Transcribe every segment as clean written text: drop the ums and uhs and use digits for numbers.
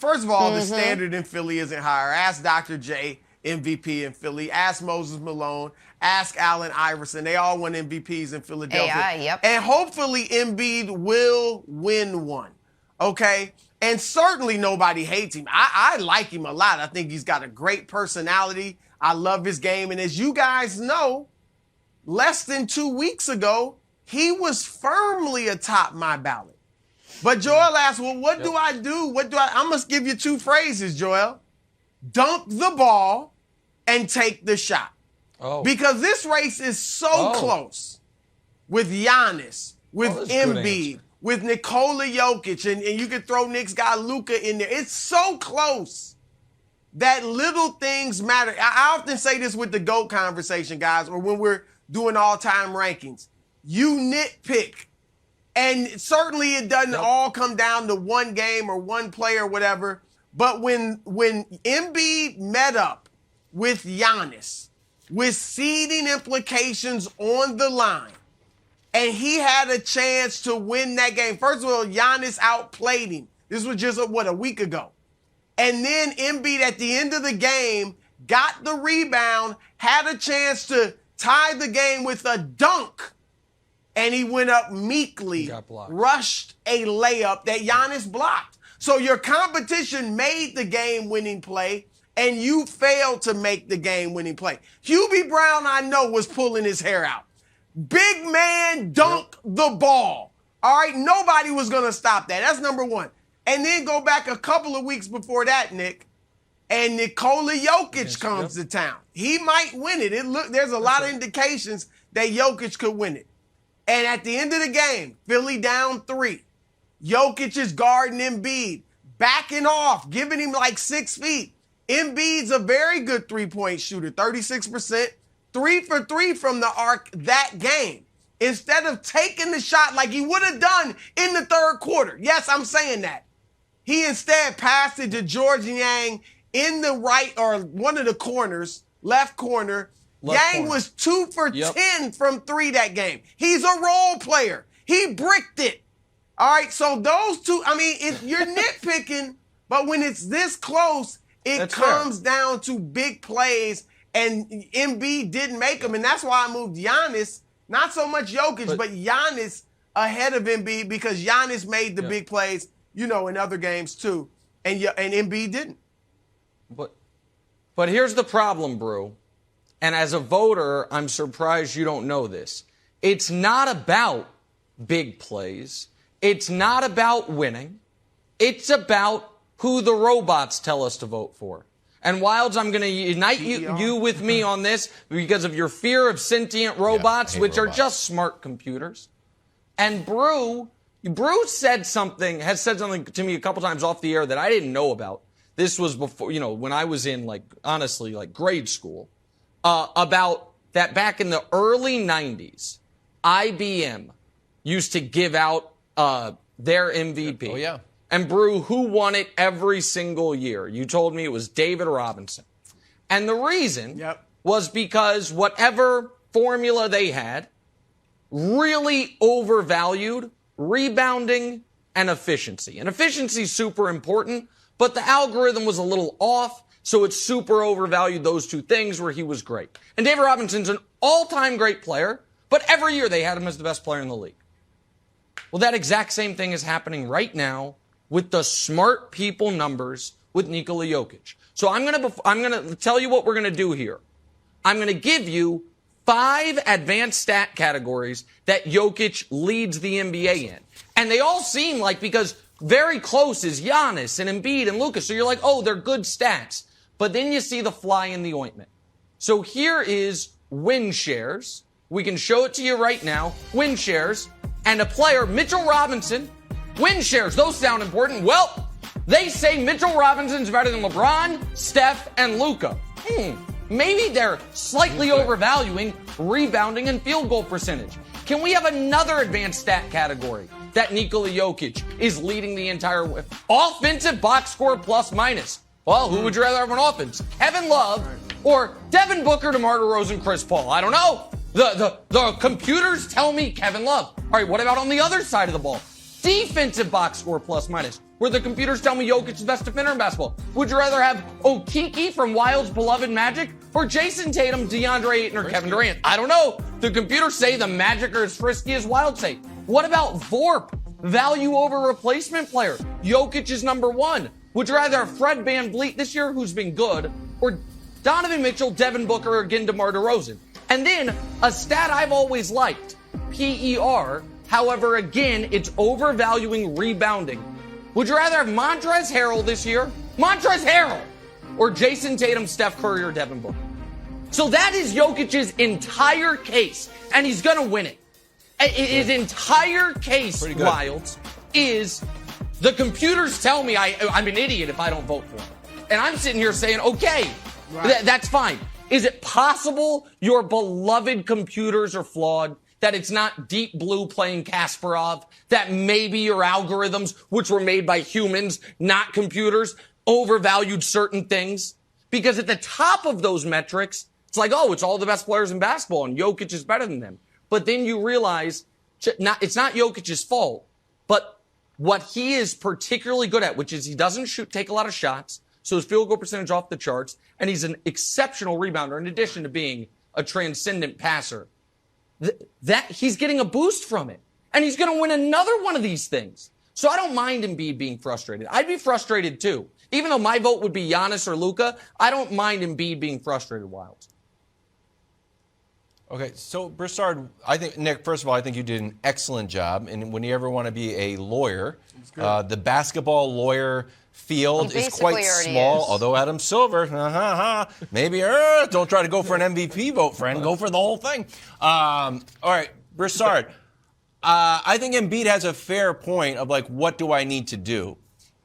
first of all, the standard in Philly isn't higher. Ask Dr. J, MVP in Philly. Ask Moses Malone. Ask Allen Iverson. They all won MVPs in Philadelphia. AI, yep. And hopefully Embiid will win one, okay? And certainly nobody hates him. I like him a lot. I think he's got a great personality. I love his game. And as you guys know, less than 2 weeks ago, he was firmly atop my ballot. But Joel asked, well, what do I do? I'm going to give you 2 phrases, Joel. Dunk the ball and take the shot. Oh. Because this race is so close with Giannis, with Embiid, with Nikola Jokić, and you can throw Knicks guy Luka in there. It's so close that little things matter. I often say this with the GOAT conversation, guys, or when we're doing all-time rankings. You nitpick. And certainly it doesn't all come down to one game or one player or whatever. But when Embiid met up with Giannis, with seeding implications on the line, and he had a chance to win that game. First of all, Giannis outplayed him. This was just, a week ago. And then Embiid at the end of the game got the rebound, had a chance to tie the game with a dunk, and he went up meekly, rushed a layup that Giannis blocked. So your competition made the game-winning play, and you failed to make the game-winning play. Hubie Brown, I know, was pulling his hair out. Big man dunk the ball. All right, nobody was going to stop that. That's number one. And then go back a couple of weeks before that, Nick, and Nikola Jokić comes to town. He might win it. There's a lot of indications that Jokić could win it. And at the end of the game, Philly down 3. Jokić is guarding Embiid, backing off, giving him like 6 feet. Embiid's a very good three-point shooter, 36%, 3 for 3 from the arc that game. Instead of taking the shot like he would have done in the third quarter. Yes, I'm saying that. He instead passed it to George Yang in the right or one of the corners, left corner. Yang was 2 for 10 from 3 that game. He's a role player. He bricked it. All right, so those two, you're nitpicking, but when it's this close, it comes down to big plays, and Embiid didn't make them, and that's why I moved Giannis, not so much Jokić, but Giannis ahead of Embiid because Giannis made the big plays, in other games too, and Embiid didn't. But here's the problem, Brew, and as a voter, I'm surprised you don't know this. It's not about big plays. It's not about winning. It's about who the robots tell us to vote for. And Wilds, I'm going to unite you with me on this because of your fear of sentient robots, which are just smart computers. And Brew has said something to me a couple times off the air that I didn't know about. This was before, when I was in, grade school, about that back in the early 90s, IBM used to give out their MVP. Oh, yeah. And Brew, who won it every single year? You told me it was David Robinson. And the reason was because whatever formula they had really overvalued rebounding and efficiency. And efficiency is super important, but the algorithm was a little off, so it super overvalued those two things where he was great. And David Robinson's an all-time great player, but every year they had him as the best player in the league. Well, that exact same thing is happening right now with the smart people numbers with Nikola Jokić. So I'm going to tell you what we're going to do here. I'm going to give you 5 advanced stat categories that Jokić leads the NBA in. And they all seem like, because very close is Giannis and Embiid and Luka. So you're like, oh, they're good stats. But then you see the fly in the ointment. So here is win shares. We can show it to you right now. Win shares. And a player, Mitchell Robinson, win shares. Those sound important. Well, they say Mitchell Robinson's better than LeBron, Steph, and Luka. Maybe they're slightly overvaluing rebounding and field goal percentage. Can we have another advanced stat category that Nikola Jokić is leading the entire way? Offensive box score plus minus. Well, who would you rather have on offense? Kevin Love or Devin Booker, DeMar DeRozan, Chris Paul? I don't know. The computers tell me Kevin Love. All right, what about on the other side of the ball? defensive box score plus minus, where the computers tell me Jokić is the best defender in basketball. Would you rather have Okiki from Wild's beloved Magic or Jason Tatum, DeAndre Ayton, or Kevin Durant? I don't know. The computers say the Magic are as frisky as Wild say. What about VORP? Value over replacement player. Jokić is number one. Would you rather have Fred VanVleet this year, who's been good, or Donovan Mitchell, Devin Booker, or again DeMar DeRozan? And then a stat I've always liked, PER. However, again, it's overvaluing rebounding. Would you rather have Montrezl Harrell this year, Montrezl Harrell, or Jason Tatum, Steph Curry, or Devin Booker? So that is Jokic's entire case, and he's going to win it. His entire case, Wilds, is the computers tell me I'm an idiot if I don't vote for him. And I'm sitting here saying, okay, that's fine. Is it possible your beloved computers are flawed? That it's not Deep Blue playing Kasparov? That maybe your algorithms, which were made by humans, not computers, overvalued certain things? Because at the top of those metrics, it's like, oh, it's all the best players in basketball and Jokić is better than them. But then you realize it's not Jokic's fault, but what he is particularly good at, which is he doesn't take a lot of shots, so his field goal percentage off the charts, and he's an exceptional rebounder in addition to being a transcendent passer. That he's getting a boost from it, and he's going to win another one of these things. So I don't mind Embiid being frustrated. I'd be frustrated too. Even though my vote would be Giannis or Luka, I don't mind Embiid being frustrated, Wilds. Okay, so Broussard, I think, Nick, first of all, I think you did an excellent job. And when you ever want to be a lawyer, the basketball lawyer field is quite small, although Adam Silver, maybe, don't try to go for an MVP vote, friend. Go for the whole thing. All right, Broussard, I think Embiid has a fair point of, like, what do I need to do?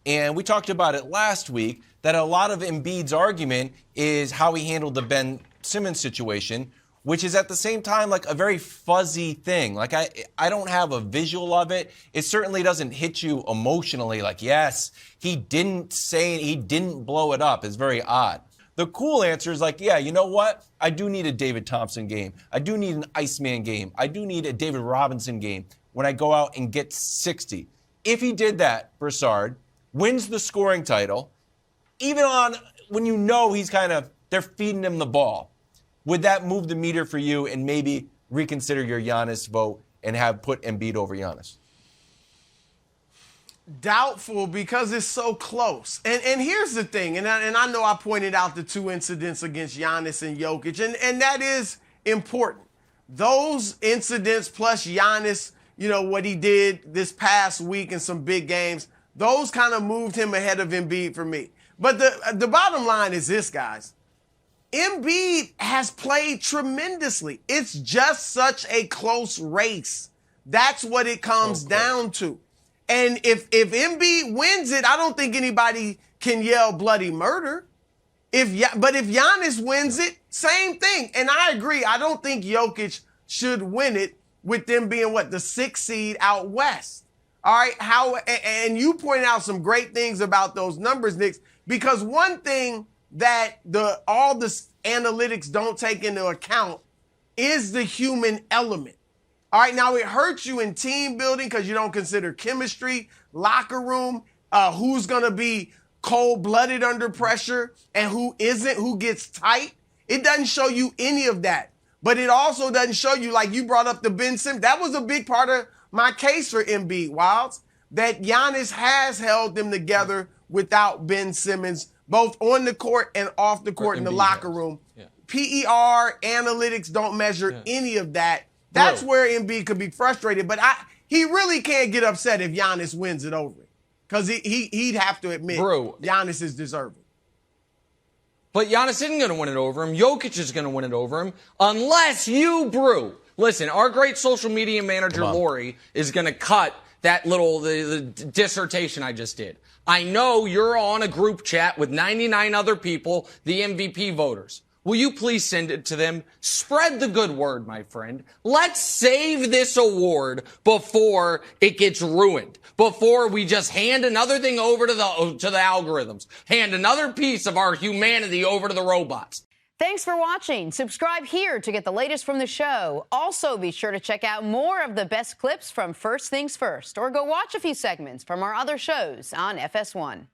And we talked about it last week, that a lot of Embiid's argument is how he handled the Ben Simmons situation, which is at the same time like a very fuzzy thing. Like I don't have a visual of it. It certainly doesn't hit you emotionally like, yes, he didn't blow it up. It's very odd. The cool answer is like, yeah, you know what? I do need a David Thompson game. I do need an Iceman game. I do need a David Robinson game when I go out and get 60. If he did that, Broussard, wins the scoring title, even on when you know they're feeding him the ball, would that move the meter for you and maybe reconsider your Giannis vote and have put Embiid over Giannis? Doubtful, because it's so close. And here's the thing, and I know I pointed out the two incidents against Giannis and Jokić, and that is important. Those incidents plus Giannis, what he did this past week in some big games, those kind of moved him ahead of Embiid for me. But the bottom line is this, guys. Embiid has played tremendously. It's just such a close race. That's what it comes down to. And if Embiid wins it, I don't think anybody can yell bloody murder. But if Giannis wins it, same thing. And I agree. I don't think Jokić should win it with them being the 6th seed out west. All right. And you point out some great things about those numbers, Nick, because one thing that all the analytics don't take into account is the human element. All right, now it hurts you in team building because you don't consider chemistry, locker room, who's going to be cold-blooded under pressure and who isn't, who gets tight. It doesn't show you any of that. But it also doesn't show you, like you brought up the Ben Simmons. That was a big part of my case for Embiid, Wilds, that Giannis has held them together without Ben Simmons, both on the court and off the court in the locker room. Yeah. PER, analytics don't measure any of that. That's where Embiid could be frustrated. But he really can't get upset if Giannis wins it over him. Because he'd have to admit Giannis is deserving. But Giannis isn't going to win it over him. Jokić is going to win it over him. Unless you, Brew. Listen, our great social media manager, Lori, is going to cut that the dissertation I just did. I know you're on a group chat with 99 other people, the MVP voters. Will you please send it to them? Spread the good word, my friend. Let's save this award before it gets ruined. Before we just hand another thing over to the algorithms. Hand another piece of our humanity over to the robots. Thanks for watching. Subscribe here to get the latest from the show. Also, be sure to check out more of the best clips from First Things First, or go watch a few segments from our other shows on FS1.